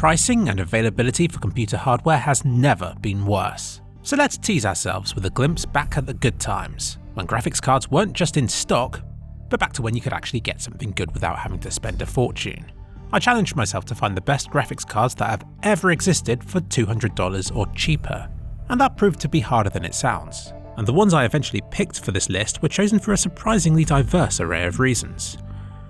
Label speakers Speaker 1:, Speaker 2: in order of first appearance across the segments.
Speaker 1: pricing and availability for computer hardware has never been worse. So let's tease ourselves with a glimpse back at the good times, when graphics cards weren't just in stock, but back to when you could actually get something good without having to spend a fortune. I challenged myself to find the best graphics cards that have ever existed for $200 or cheaper, and that proved to be harder than it sounds. And the ones I eventually picked for this list were chosen for a surprisingly diverse array of reasons.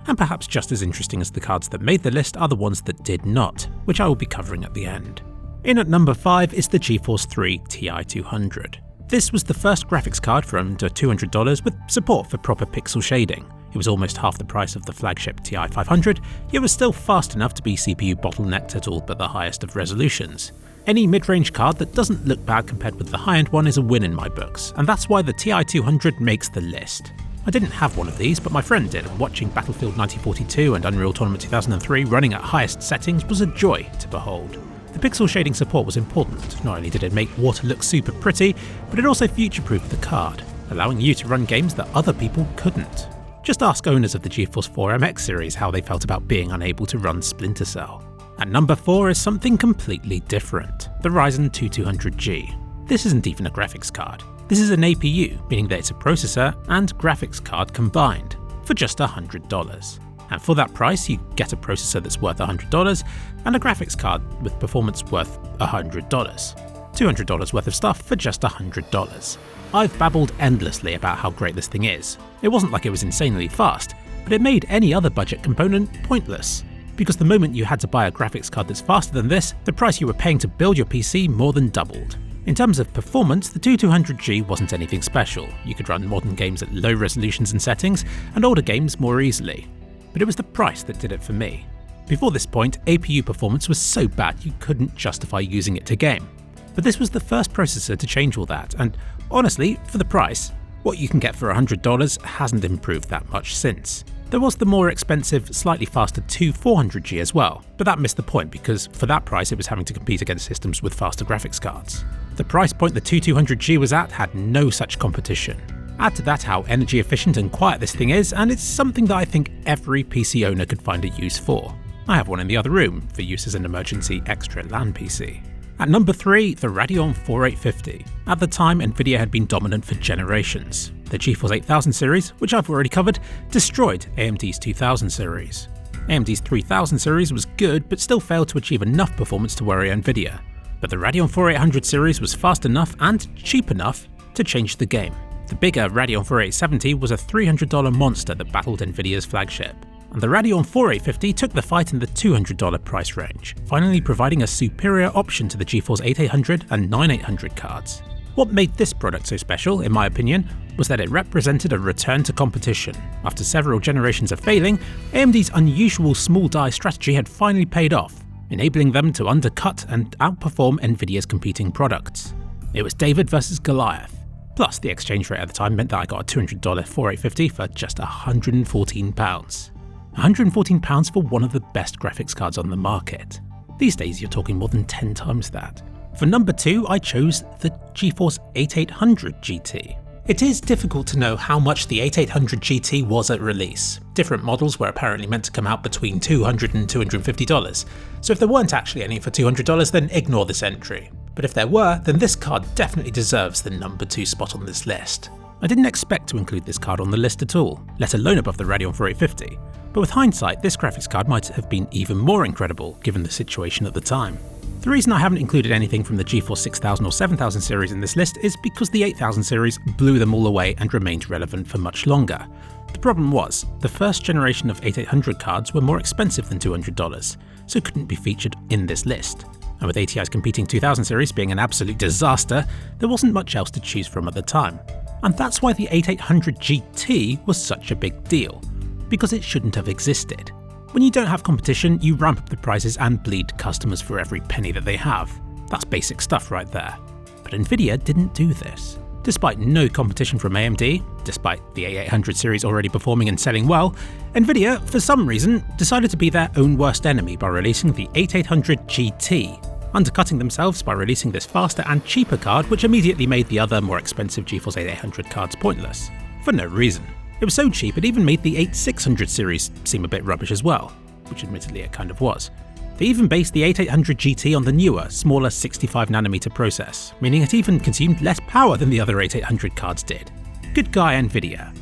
Speaker 1: And perhaps just as interesting as the cards that made the list are the ones that did not, which I will be covering at the end. In at number 5 is the GeForce 3 Ti200. This was the first graphics card for under $200 with support for proper pixel shading. It was almost half the price of the flagship Ti500, yet was still fast enough to be CPU bottlenecked at all but the highest of resolutions. Any mid-range card that doesn't look bad compared with the high-end one is a win in my books, and that's why the Ti200 makes the list. I didn't have one of these, but my friend did, and watching Battlefield 1942 and Unreal Tournament 2003 running at highest settings was a joy to behold. The pixel shading support was important. Not only did it make water look super pretty, but it also future-proofed the card, allowing you to run games that other people couldn't. Just ask owners of the GeForce 4 MX series how they felt about being unable to run Splinter Cell. At number 4 is something completely different, the Ryzen 2200G. This isn't even a graphics card. This is an APU, meaning that it's a processor and graphics card combined, for just $100. And for that price, you get a processor that's worth $100 and a graphics card with performance worth $100. $200 worth of stuff for just $100. I've babbled endlessly about how great this thing is. It wasn't like it was insanely fast, but it made any other budget component pointless. Because the moment you had to buy a graphics card that's faster than this, the price you were paying to build your PC more than doubled. In terms of performance, the 2200G wasn't anything special. You could run modern games at low resolutions and settings, and older games more easily. But it was the price that did it for me. Before this point, APU performance was so bad you couldn't justify using it to game. But this was the first processor to change all that, and honestly, for the price, what you can get for $100 hasn't improved that much since. There was the more expensive, slightly faster 2400G as well, but that missed the point because for that price it was having to compete against systems with faster graphics cards. The price point the 2200G was at had no such competition. Add to that how energy efficient and quiet this thing is, and it's something that I think every PC owner could find a use for. I have one in the other room for use as an emergency extra LAN PC. At number 3, the Radeon 4850. At the time, Nvidia had been dominant for generations. The GeForce 8000 series, which I've already covered, destroyed AMD's 2000 series. AMD's 3000 series was good, but still failed to achieve enough performance to worry Nvidia. But the Radeon 4800 series was fast enough and cheap enough to change the game. The bigger Radeon 4870 was a $300 monster that battled Nvidia's flagship. And the Radeon 4850 took the fight in the $200 price range, finally providing a superior option to the GeForce 8800 and 9800 cards. What made this product so special, in my opinion, was that it represented a return to competition. After several generations of failing, AMD's unusual small die strategy had finally paid off, enabling them to undercut and outperform Nvidia's competing products. It was David versus Goliath. Plus, the exchange rate at the time meant that I got a $200 4850 for just £114. £114 for one of the best graphics cards on the market. These days you're talking more than 10 times that. For number 2, I chose the GeForce 8800 GT. It is difficult to know how much the 8800 GT was at release. Different models were apparently meant to come out between $200 and $250, so if there weren't actually any for $200 then ignore this entry. But if there were, then this card definitely deserves the number 2 spot on this list. I didn't expect to include this card on the list at all, let alone above the Radeon 4850. But with hindsight, this graphics card might have been even more incredible given the situation at the time. The reason I haven't included anything from the GeForce 6000 or 7000 series in this list is because the 8000 series blew them all away and remained relevant for much longer. The problem was, the first generation of 8800 cards were more expensive than $200, so couldn't be featured in this list. And with ATI's competing 2000 series being an absolute disaster, there wasn't much else to choose from at the time. And that's why the 8800 GT was such a big deal, because it shouldn't have existed. When you don't have competition, you ramp up the prices and bleed customers for every penny that they have. That's basic stuff right there. But Nvidia didn't do this. Despite no competition from AMD, despite the 8800 series already performing and selling well, Nvidia, for some reason, decided to be their own worst enemy by releasing the 8800 GT, undercutting themselves by releasing this faster and cheaper card, which immediately made the other more expensive GeForce 8800 cards pointless. For no reason. It was so cheap it even made the 8600 series seem a bit rubbish as well, which admittedly it kind of was. They even based the 8800 GT on the newer, smaller 65nm process, meaning it even consumed less power than the other 8800 cards did. Good guy Nvidia.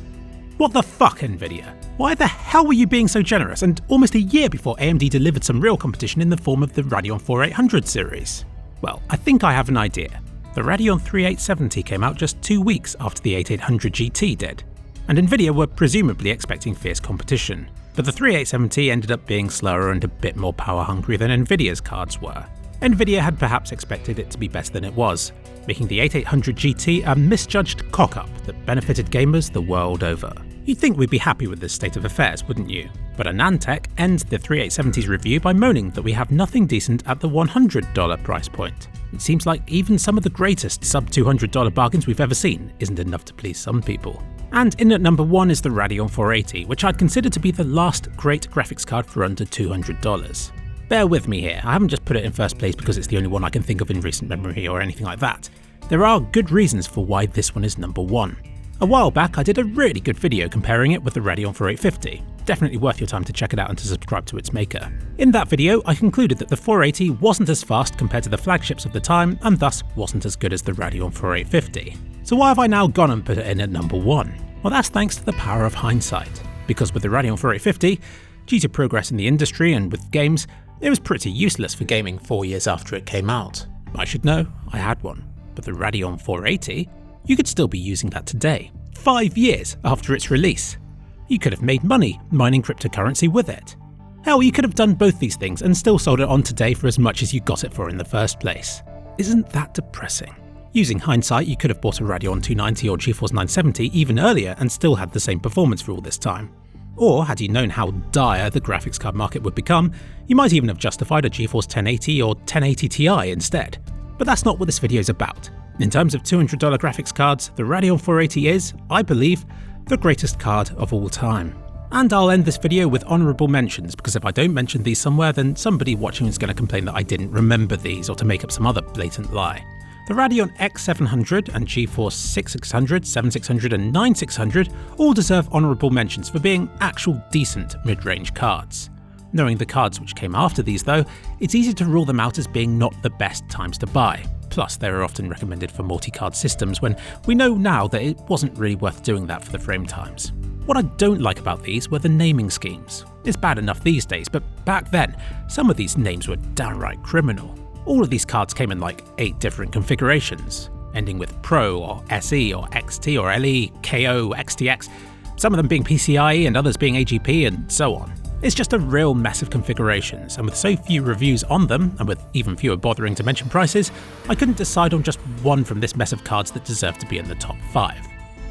Speaker 1: What the fuck, Nvidia? Why the hell were you being so generous, and almost a year before AMD delivered some real competition in the form of the Radeon 4800 series? Well, I think I have an idea. The Radeon 3870 came out just 2 weeks after the 8800 GT did, and Nvidia were presumably expecting fierce competition. But the 3870 ended up being slower and a bit more power hungry than Nvidia's cards were. Nvidia had perhaps expected it to be better than it was, making the 8800 GT a misjudged cock-up that benefited gamers the world over. You'd think we'd be happy with this state of affairs, wouldn't you? But AnandTech ends the 3870's review by moaning that we have nothing decent at the $100 price point. It seems like even some of the greatest sub-$200 bargains we've ever seen isn't enough to please some people. And in at number 1 is the Radeon 480, which I'd consider to be the last great graphics card for under $200. Bear with me here, I haven't just put it in first place because it's the only one I can think of in recent memory or anything like that. There are good reasons for why this one is number 1. A while back I did a really good video comparing it with the Radeon 4850. Definitely worth your time to check it out and to subscribe to its maker. In that video I concluded that the 480 wasn't as fast compared to the flagships of the time and thus wasn't as good as the Radeon 4850. So why have I now gone and put it in at number 1? Well, that's thanks to the power of hindsight. Because with the Radeon 4850, due to progress in the industry and with games, it was pretty useless for gaming 4 years after it came out. I should know, I had one. But the Radeon 480, you could still be using that today, 5 years after its release. You could have made money mining cryptocurrency with it. Hell, you could have done both these things and still sold it on today for as much as you got it for in the first place. Isn't that depressing? Using hindsight, you could have bought a Radeon 290 or GeForce 970 even earlier and still had the same performance for all this time. Or, had you known how dire the graphics card market would become, you might even have justified a GeForce 1080 or 1080 Ti instead. But that's not what this video is about. In terms of $200 graphics cards, the Radeon 480 is, I believe, the greatest card of all time. And I'll end this video with honourable mentions, because if I don't mention these somewhere, then somebody watching is going to complain that I didn't remember these or to make up some other blatant lie. The Radeon X700 and GeForce 6600, 7600 and 9600 all deserve honourable mentions for being actual decent mid-range cards. Knowing the cards which came after these though, it's easy to rule them out as being not the best times to buy. Plus they are often recommended for multi-card systems when we know now that it wasn't really worth doing that for the frame times. What I don't like about these were the naming schemes. It's bad enough these days, but back then, some of these names were downright criminal. All of these cards came in like 8 different configurations, ending with Pro or SE or XT or LE, KO, XTX, some of them being PCIe and others being AGP and so on. It's just a real mess of configurations, and with so few reviews on them, and with even fewer bothering to mention prices, I couldn't decide on just one from this mess of cards that deserved to be in the top 5.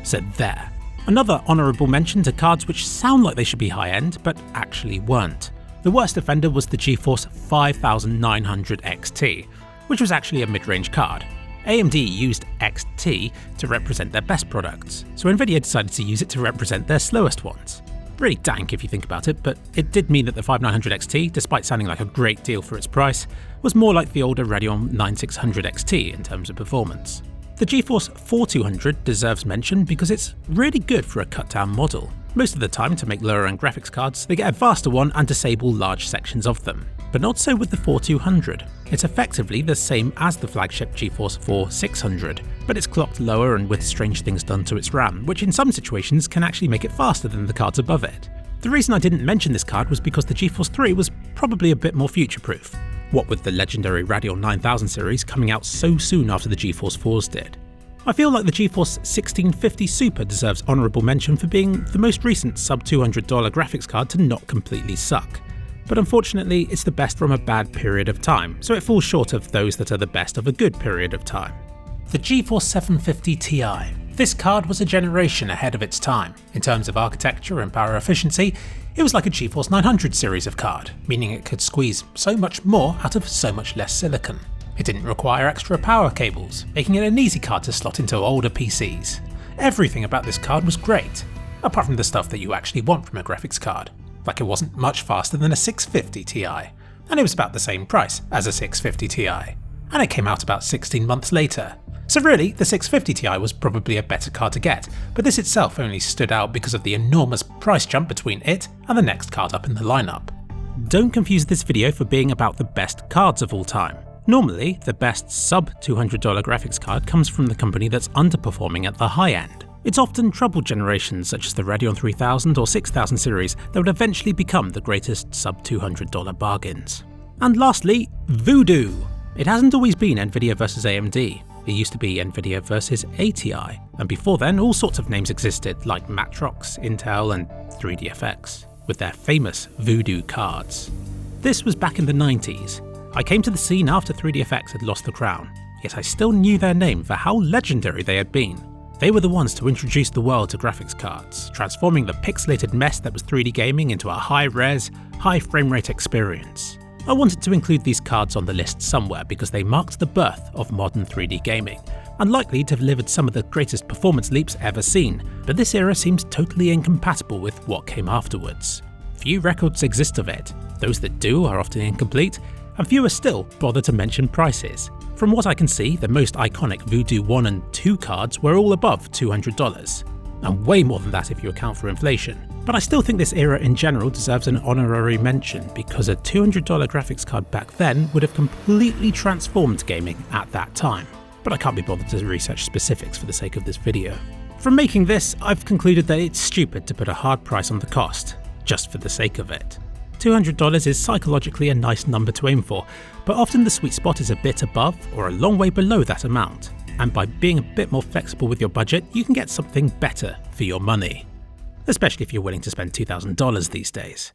Speaker 1: So there. Another honourable mention to cards which sound like they should be high-end, but actually weren't. The worst offender was the GeForce 5900 XT, which was actually a mid-range card. AMD used XT to represent their best products, so Nvidia decided to use it to represent their slowest ones. Really dank if you think about it, but it did mean that the 5900 XT, despite sounding like a great deal for its price, was more like the older Radeon 9600 XT in terms of performance. The GeForce 4200 deserves mention because it's really good for a cut-down model. Most of the time, to make lower-end graphics cards, they get a faster one and disable large sections of them. But not so with the 4200. It's effectively the same as the flagship GeForce 4600, but it's clocked lower and with strange things done to its RAM, which in some situations can actually make it faster than the cards above it. The reason I didn't mention this card was because the GeForce 3 was probably a bit more future-proof, what with the legendary Radeon 9000 series coming out so soon after the GeForce 4s did. I feel like the GeForce 1650 Super deserves honourable mention for being the most recent sub-$200 graphics card to not completely suck. But unfortunately, it's the best from a bad period of time, so it falls short of those that are the best of a good period of time. The GeForce 750 Ti. This card was a generation ahead of its time. In terms of architecture and power efficiency, it was like a GeForce 900 series of card, meaning it could squeeze so much more out of so much less silicon. It didn't require extra power cables, making it an easy card to slot into older PCs. Everything about this card was great, apart from the stuff that you actually want from a graphics card. Like it wasn't much faster than a 650 Ti, and it was about the same price as a 650 Ti, and it came out about 16 months later. So really, the 650 Ti was probably a better card to get, but this itself only stood out because of the enormous price jump between it and the next card up in the lineup. don't confuse this video for being about the best cards of all time. Normally, the best sub-$200 graphics card comes from the company that's underperforming at the high end. It's often troubled generations such as the Radeon 3000 or 6000 series that would eventually become the greatest sub-$200 bargains. And lastly, Voodoo. It hasn't always been Nvidia versus AMD. It used to be Nvidia versus ATI, and before then all sorts of names existed like Matrox, Intel and 3DFX, with their famous Voodoo cards. This was back in the 90s. I came to the scene after 3DFX had lost the crown, yet I still knew their name for how legendary they had been. They were the ones to introduce the world to graphics cards, transforming the pixelated mess that was 3D gaming into a high-res, high frame rate experience. I wanted to include these cards on the list somewhere because they marked the birth of modern 3D gaming, and likely to have delivered some of the greatest performance leaps ever seen, but this era seems totally incompatible with what came afterwards. Few records exist of it, those that do are often incomplete, and fewer still bother to mention prices. From what I can see, the most iconic Voodoo 1 and 2 cards were all above $200, and way more than that if you account for inflation. But I still think this era in general deserves an honorary mention because a $200 graphics card back then would have completely transformed gaming at that time. But I can't be bothered to research specifics for the sake of this video. From making this, I've concluded that it's stupid to put a hard price on the cost, just for the sake of it. $200 is psychologically a nice number to aim for, but often the sweet spot is a bit above or a long way below that amount, and by being a bit more flexible with your budget, you can get something better for your money. Especially if you're willing to spend $2,000 these days.